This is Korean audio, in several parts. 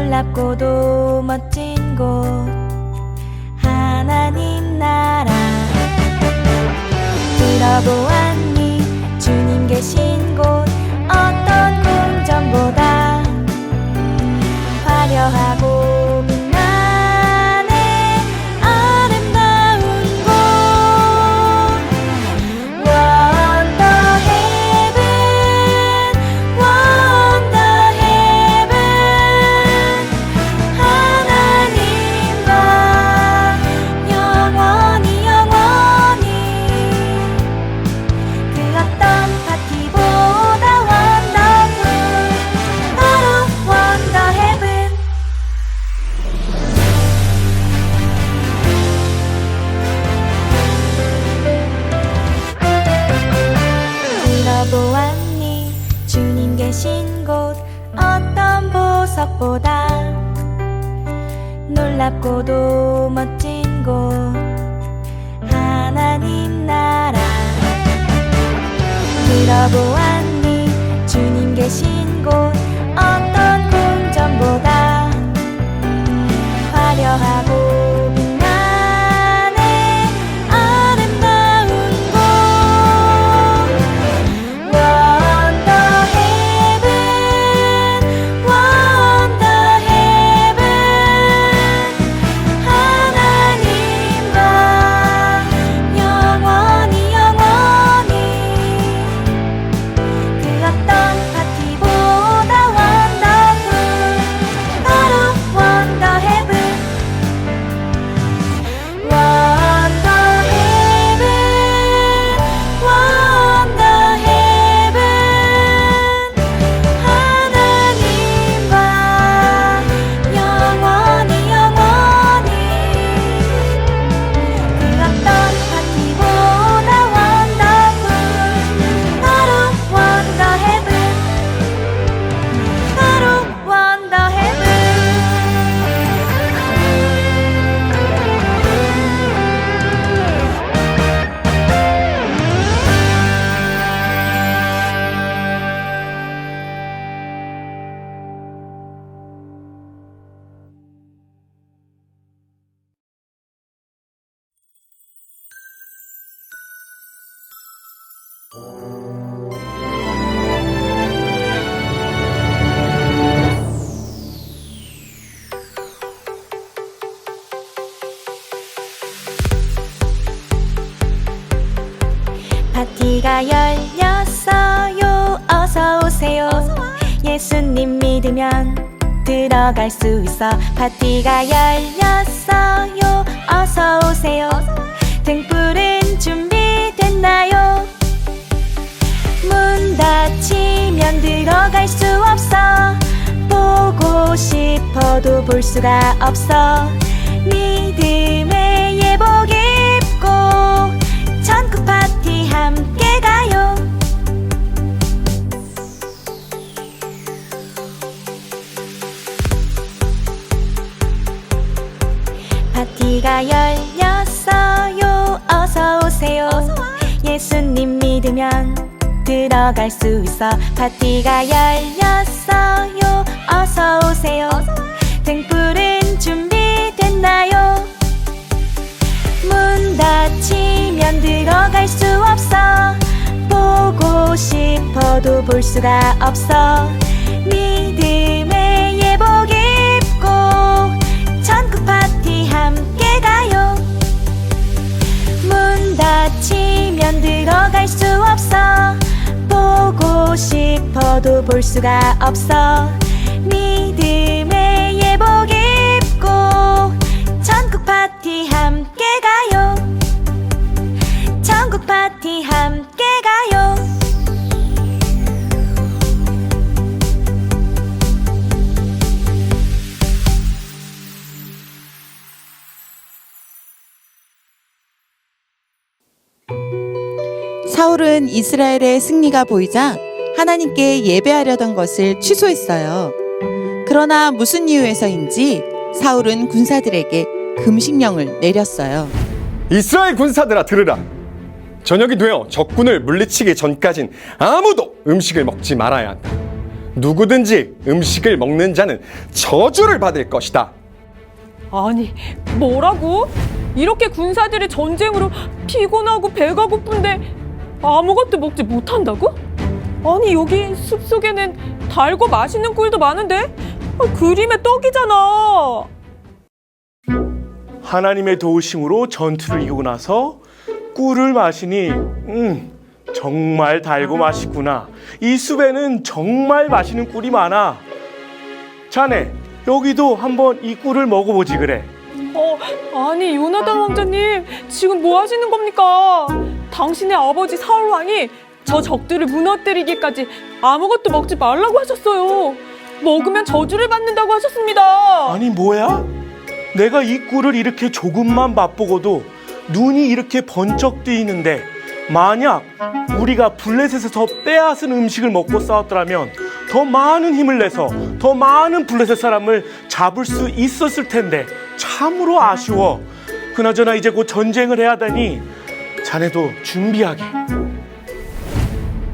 놀랍고도 멋진 곳 하나님 나라 들어보았니 주님 계신 곳 어떤 궁전보다 화려하고 빛나네 아름다운 곳 원더 헤븐 원더 헤븐 하나님과 영원히 영원히 그 어떤 파티보다 원더풀 바로 원더 헤븐 들어보았니 주님 계신 곳 어떤 보석보다 놀랍고도 멋진 곳 하나님 나라 들어보았니 주님 계신 곳 어떤 궁전보다 화려하고 빛나네 아름다운 곳 원더 헤븐 원더 헤븐 하나님과 영원히 영원히 그 어떤 파티보다 원더풀 바로 원더 헤븐 원더 헤븐 원더 헤븐 하나님과 영원히 영원히 그 어떤 파티보다 원더풀 바로 원더 헤븐 바로 원더 헤븐 파티가 열렸어요. 어서 오세요. 예수님 믿으면 들어갈 수 있어. 파티가 열렸어요. 어서 오세요. 등불은 준비됐나요? 문 닫히면 들어갈 수 없어. 보고 싶어도 볼 수가 없어. 믿음의 예복 입고 천국 파티 함께 가요. 파티가 열렸어요. 어서 오세요. 예수님 믿으면 들어갈 수 있어. 파티가 열렸어요. 어서 오세요. 등불은 준비됐나요? 문 닫히면 들어갈 수 없어. 보고 싶어도 볼 수가 없어. 믿음의 예복 입고 천국 파티 함께 가요. 문 닫히면 들어갈 수 없어. 보고 싶어도 볼 수가 없어. 믿음의 예복 입고 천국 파티 함께 가요. 천국 파티 함께 가요. 사울은 이스라엘의 승리가 보이자 하나님께 예배하려던 것을 취소했어요. 그러나 무슨 이유에서인지 사울은 군사들에게 금식령을 내렸어요. 이스라엘 군사들아 들으라. 저녁이 되어 적군을 물리치기 전까진 아무도 음식을 먹지 말아야 한다. 누구든지 음식을 먹는 자는 저주를 받을 것이다. 아니, 뭐라고? 이렇게 군사들이 전쟁으로 피곤하고 배가 고픈데 아무것도 먹지 못한다고? 아니, 여기 숲속에는 달고 맛있는 꿀도 많은데? 그림의 떡이잖아. 하나님의 도우심으로 전투를 이기고 나서 꿀을 마시니 정말 달고 맛있구나. 이 숲에는 정말 맛있는 꿀이 많아. 자네, 여기도 한번 이 꿀을 먹어보지 그래. 아니, 요나단 왕자님, 지금 뭐 하시는 겁니까? 당신의 아버지 사울 왕이 저 적들을 무너뜨리기까지 아무것도 먹지 말라고 하셨어요. 먹으면 저주를 받는다고 하셨습니다. 아니 뭐야? 내가 이 꿀을 이렇게 조금만 맛보고도 눈이 이렇게 번쩍 뜨이는데, 만약 우리가 블레셋에서 빼앗은 음식을 먹고 싸웠더라면 더 많은 힘을 내서 더 많은 블레셋 사람을 잡을 수 있었을 텐데 참으로 아쉬워. 그나저나 이제 곧 전쟁을 해야 하다니 자네도 준비하게.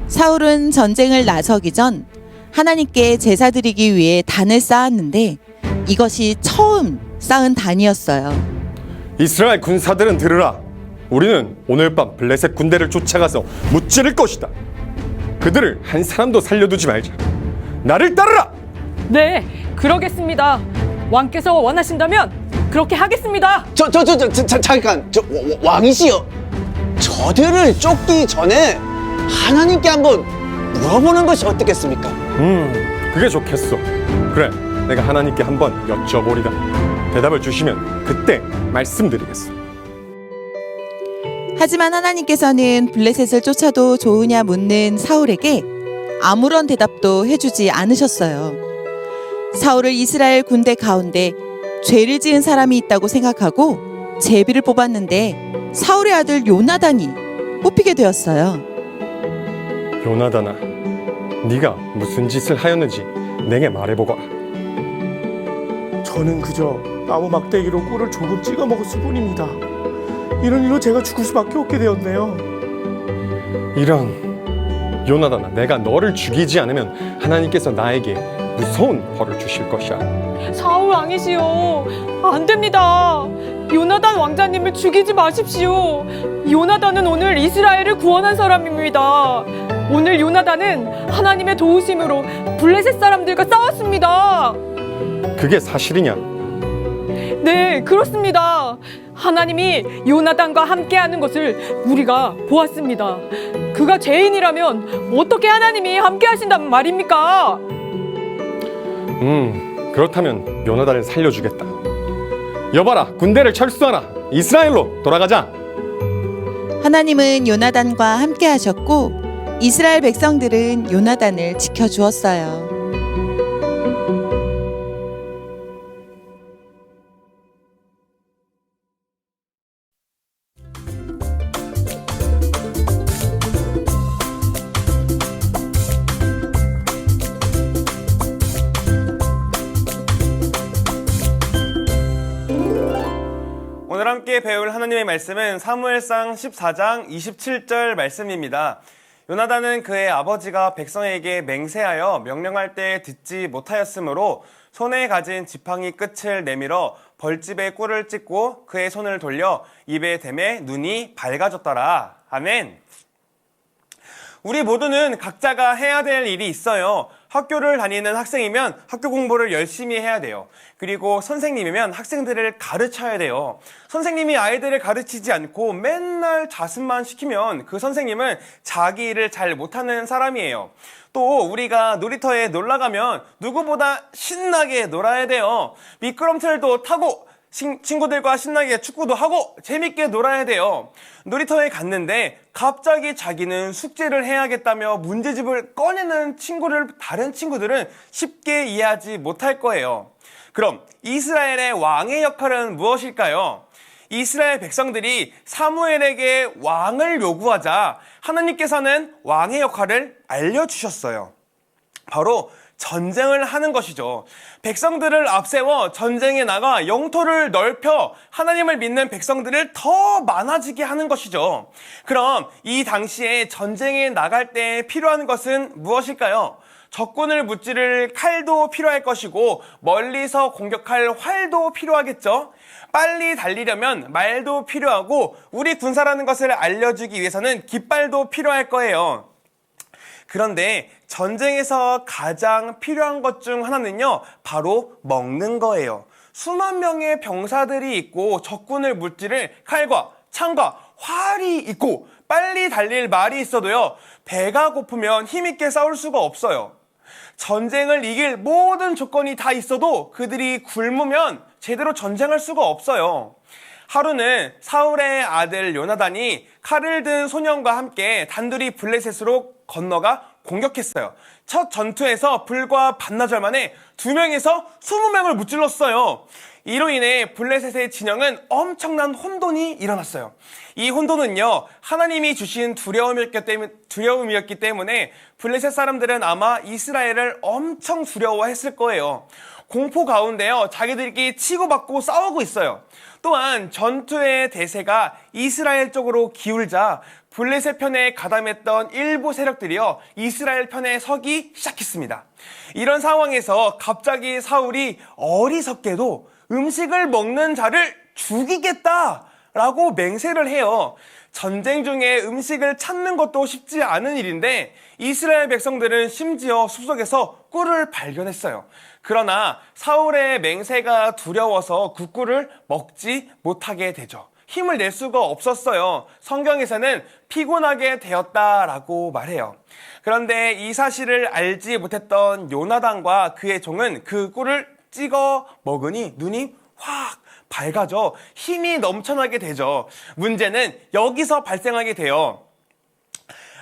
사울은 전쟁을 나서기 전 하나님께 제사 드리기 위해 단을 쌓았는데 이것이 처음 쌓은 단이었어요. 이스라엘 군사들은 들으라. 우리는 오늘 밤 블레셋 군대를 쫓아가서 무찌를 것이다. 그들을 한 사람도 살려두지 말자. 나를 따르라. 네, 그러겠습니다. 왕께서 원하신다면 그렇게 하겠습니다. 잠깐, 왕이시여. 저들을 쫓기 전에 하나님께 한번 물어보는 것이 어떻겠습니까? 그게 좋겠어. 그래, 내가 하나님께 한번 여쭤보리다. 대답을 주시면 그때 말씀드리겠어. 하지만 하나님께서는 블레셋을 쫓아도 좋으냐 묻는 사울에게 아무런 대답도 해주지 않으셨어요. 사울을 이스라엘 군대 가운데 죄를 지은 사람이 있다고 생각하고 제비를 뽑았는데 사울의 아들 요나단이 뽑히게 되었어요. 요나단아, 네가 무슨 짓을 하였는지 내게 말해보거라. 저는 그저 나무 막대기로 꿀을 조금 찍어 먹었을 뿐입니다. 이런 일로 제가 죽을 수밖에 없게 되었네요. 이런, 요나단아, 내가 너를 죽이지 않으면 하나님께서 나에게 무서운 벌을 주실 것이야. 사울 왕이시여, 안 됩니다. 요나단 왕자님을 죽이지 마십시오. 요나단은 오늘 이스라엘을 구원한 사람입니다. 오늘 요나단은 하나님의 도우심으로 블레셋 사람들과 싸웠습니다. 그게 사실이냐? 네, 그렇습니다. 하나님이 요나단과 함께하는 것을 우리가 보았습니다. 그가 죄인이라면 어떻게 하나님이 함께하신단 말입니까? 그렇다면 요나단을 살려주겠다. 여봐라, 군대를 철수하라. 이스라엘로 돌아가자. 하나님은 요나단과 함께 하셨고 이스라엘 백성들은 요나단을 지켜주었어요. 오늘 함께 배울 하나님의 말씀은 사무엘상 14장 27절 말씀입니다. 요나단은 그의 아버지가 백성에게 맹세하여 명령할 때 듣지 못하였으므로 손에 가진 지팡이 끝을 내밀어 벌집에 꿀을 찍고 그의 손을 돌려 입에 대매 눈이 밝아졌더라. 아멘. 우리 모두는 각자가 해야 될 일이 있어요. 학교를 다니는 학생이면 학교 공부를 열심히 해야 돼요. 그리고 선생님이면 학생들을 가르쳐야 돼요. 선생님이 아이들을 가르치지 않고 맨날 자습만 시키면 그 선생님은 자기 일을 잘 못하는 사람이에요. 또 우리가 놀이터에 놀러 가면 누구보다 신나게 놀아야 돼요. 미끄럼틀도 타고 친구들과 신나게 축구도 하고 재밌게 놀아야 돼요. 놀이터에 갔는데 갑자기 자기는 숙제를 해야겠다며 문제집을 꺼내는 다른 친구들은 쉽게 이해하지 못할 거예요. 그럼 이스라엘의 왕의 역할은 무엇일까요? 이스라엘 백성들이 사무엘에게 왕을 요구하자 하나님께서는 왕의 역할을 알려주셨어요. 바로 전쟁을 하는 것이죠. 백성들을 앞세워 전쟁에 나가 영토를 넓혀 하나님을 믿는 백성들을 더 많아지게 하는 것이죠. 그럼 이 당시에 전쟁에 나갈 때 필요한 것은 무엇일까요? 적군을 무찌를 칼도 필요할 것이고 멀리서 공격할 활도 필요하겠죠. 빨리 달리려면 말도 필요하고 우리 군사라는 것을 알려주기 위해서는 깃발도 필요할 거예요. 그런데 전쟁에서 가장 필요한 것 중 하나는요, 바로 먹는 거예요. 수만 명의 병사들이 있고 적군을 무찌를 칼과 창과 활이 있고 빨리 달릴 말이 있어도요, 배가 고프면 힘있게 싸울 수가 없어요. 전쟁을 이길 모든 조건이 다 있어도 그들이 굶으면 제대로 전쟁할 수가 없어요. 하루는 사울의 아들 요나단이 칼을 든 소년과 함께 단둘이 블레셋으로 건너가 공격했어요. 첫 전투에서 불과 반나절 만에 2명에서 20명을 무찔렀어요. 이로 인해 블레셋의 진영은 엄청난 혼돈이 일어났어요. 이 혼돈은요, 하나님이 주신 두려움이었기 때문에 블레셋 사람들은 아마 이스라엘을 엄청 두려워했을 거예요. 공포 가운데요, 자기들끼리 치고받고 싸우고 있어요. 또한 전투의 대세가 이스라엘 쪽으로 기울자 블레셋 편에 가담했던 일부 세력들이요, 이스라엘 편에 서기 시작했습니다. 이런 상황에서 갑자기 사울이 어리석게도 음식을 먹는 자를 죽이겠다라고 맹세를 해요. 전쟁 중에 음식을 찾는 것도 쉽지 않은 일인데 이스라엘 백성들은 심지어 숲속에서 꿀을 발견했어요. 그러나 사울의 맹세가 두려워서 그 꿀을 먹지 못하게 되죠. 힘을 낼 수가 없었어요. 성경에서는 피곤하게 되었다라고 말해요. 그런데 이 사실을 알지 못했던 요나단과 그의 종은 그 꿀을 찍어 먹으니 눈이 확 밝아져 힘이 넘쳐나게 되죠. 문제는 여기서 발생하게 돼요.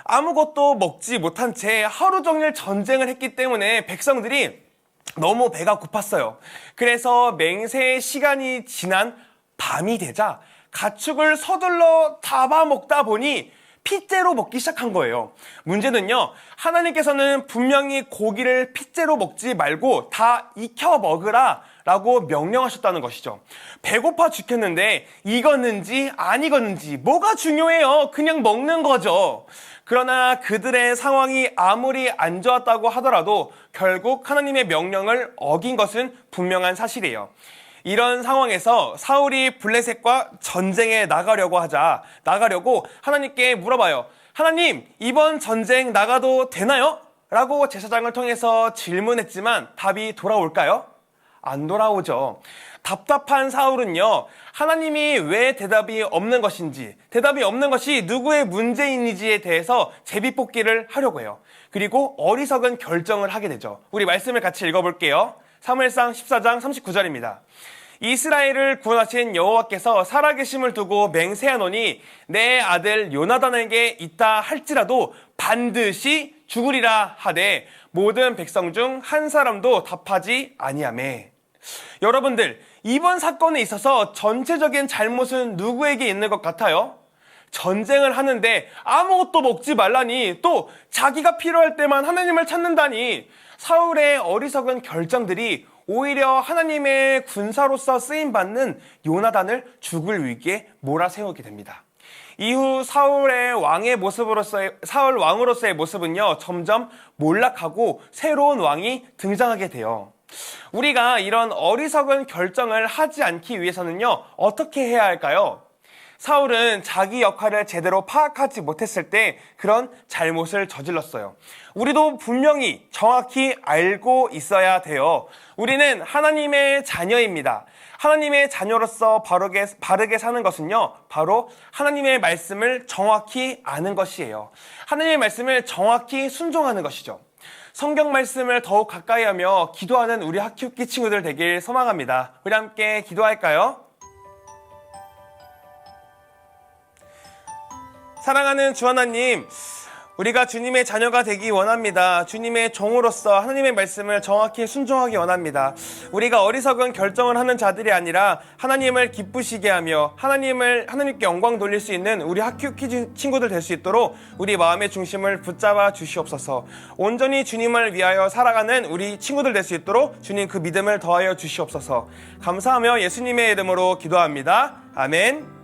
아무것도 먹지 못한 채 하루 종일 전쟁을 했기 때문에 백성들이 너무 배가 고팠어요. 그래서 맹세의 시간이 지난 밤이 되자 가축을 서둘러 잡아먹다 보니 핏째로 먹기 시작한 거예요. 문제는요, 하나님께서는 분명히 고기를 핏째로 먹지 말고 다 익혀 먹으라 라고 명령하셨다는 것이죠. 배고파 죽겠는데 익었는지 안 익었는지 뭐가 중요해요? 그냥 먹는 거죠. 그러나 그들의 상황이 아무리 안 좋았다고 하더라도 결국 하나님의 명령을 어긴 것은 분명한 사실이에요. 이런 상황에서 사울이 블레셋과 전쟁에 나가려고 하나님께 물어봐요. 하나님, 이번 전쟁 나가도 되나요? 라고 제사장을 통해서 질문했지만 답이 돌아올까요? 안 돌아오죠. 답답한 사울은요, 하나님이 왜 대답이 없는 것인지, 대답이 없는 것이 누구의 문제인지에 대해서 제비뽑기를 하려고 해요. 그리고 어리석은 결정을 하게 되죠. 우리 말씀을 같이 읽어볼게요. 사무엘상 14장 39절입니다. 이스라엘을 구원하신 여호와께서 살아계심을 두고 맹세하노니 내 아들 요나단에게 있다 할지라도 반드시 죽으리라 하되 모든 백성 중 한 사람도 답하지 아니하매. 여러분들, 이번 사건에 있어서 전체적인 잘못은 누구에게 있는 것 같아요? 전쟁을 하는데 아무것도 먹지 말라니, 또 자기가 필요할 때만 하나님을 찾는다니, 사울의 어리석은 결정들이 오히려 하나님의 군사로서 쓰임받는 요나단을 죽을 위기에 몰아세우게 됩니다. 이후 사울 왕으로서의 모습은요, 점점 몰락하고 새로운 왕이 등장하게 돼요. 우리가 이런 어리석은 결정을 하지 않기 위해서는요, 어떻게 해야 할까요? 사울은 자기 역할을 제대로 파악하지 못했을 때 그런 잘못을 저질렀어요. 우리도 분명히 정확히 알고 있어야 돼요. 우리는 하나님의 자녀입니다. 하나님의 자녀로서 바르게 사는 것은요, 바로 하나님의 말씀을 정확히 아는 것이에요. 하나님의 말씀을 정확히 순종하는 것이죠. 성경 말씀을 더욱 가까이 하며 기도하는 우리 학교기 친구들 되길 소망합니다. 우리 함께 기도할까요? 사랑하는 주 하나님, 우리가 주님의 자녀가 되기 원합니다. 주님의 종으로서 하나님의 말씀을 정확히 순종하기 원합니다. 우리가 어리석은 결정을 하는 자들이 아니라 하나님을 기쁘시게 하며 하나님께 영광 돌릴 수 있는 우리 학교 퀴즈 친구들 될 수 있도록 우리 마음의 중심을 붙잡아 주시옵소서. 온전히 주님을 위하여 살아가는 우리 친구들 될 수 있도록 주님 그 믿음을 더하여 주시옵소서. 감사하며 예수님의 이름으로 기도합니다. 아멘.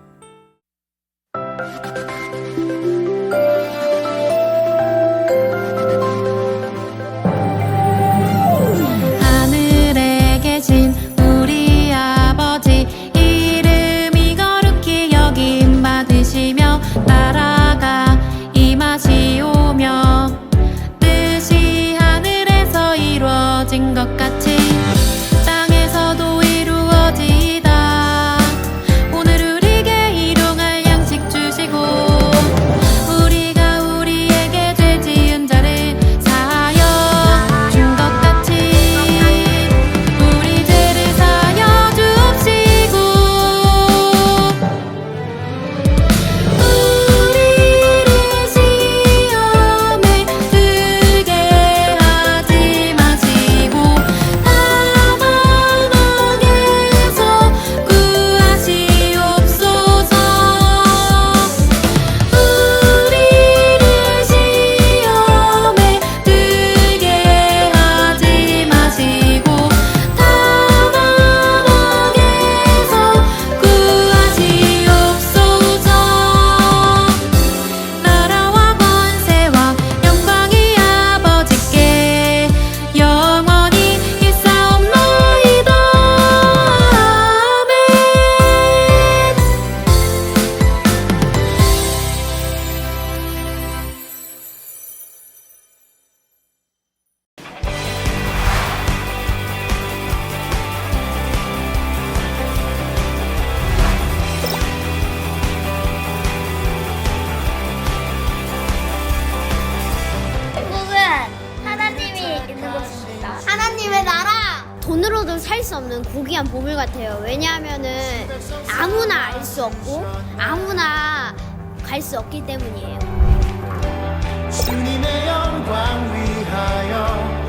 수 없는 고귀한 보물 같아요. 왜냐하면은 아무나 알 수 없고 아무나 갈 수 없기 때문이에요. 주님의 영광 위하여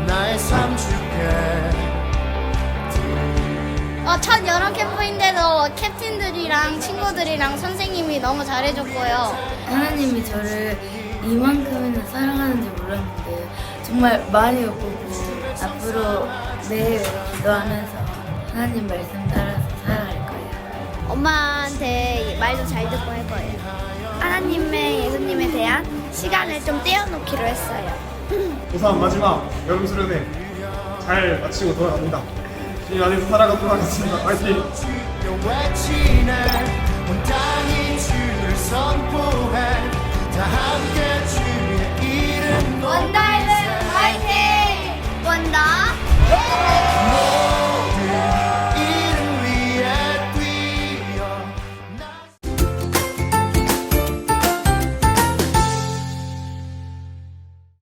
나의 삶 줄게. 첫 여름 캠프인데도 캡틴들이랑 친구들이랑 선생님이 너무 잘해줬고요. 하나님이 저를 이만큼이나 사랑하는지 몰랐는데 정말 많이 보고 앞으로 매일 기도하면서 하나님 말씀 따라서 살아갈 거예요. 엄마한테 말도 잘 듣고 할 거예요. 하나님의 예수님에 대한 시간을 좀 떼어놓기로 했어요. 고3 마지막 여름 수련회 잘 마치고 돌아갑니다. 주님 안에서 살아가도록 하겠습니다. 화이팅! 외치네 온 땅이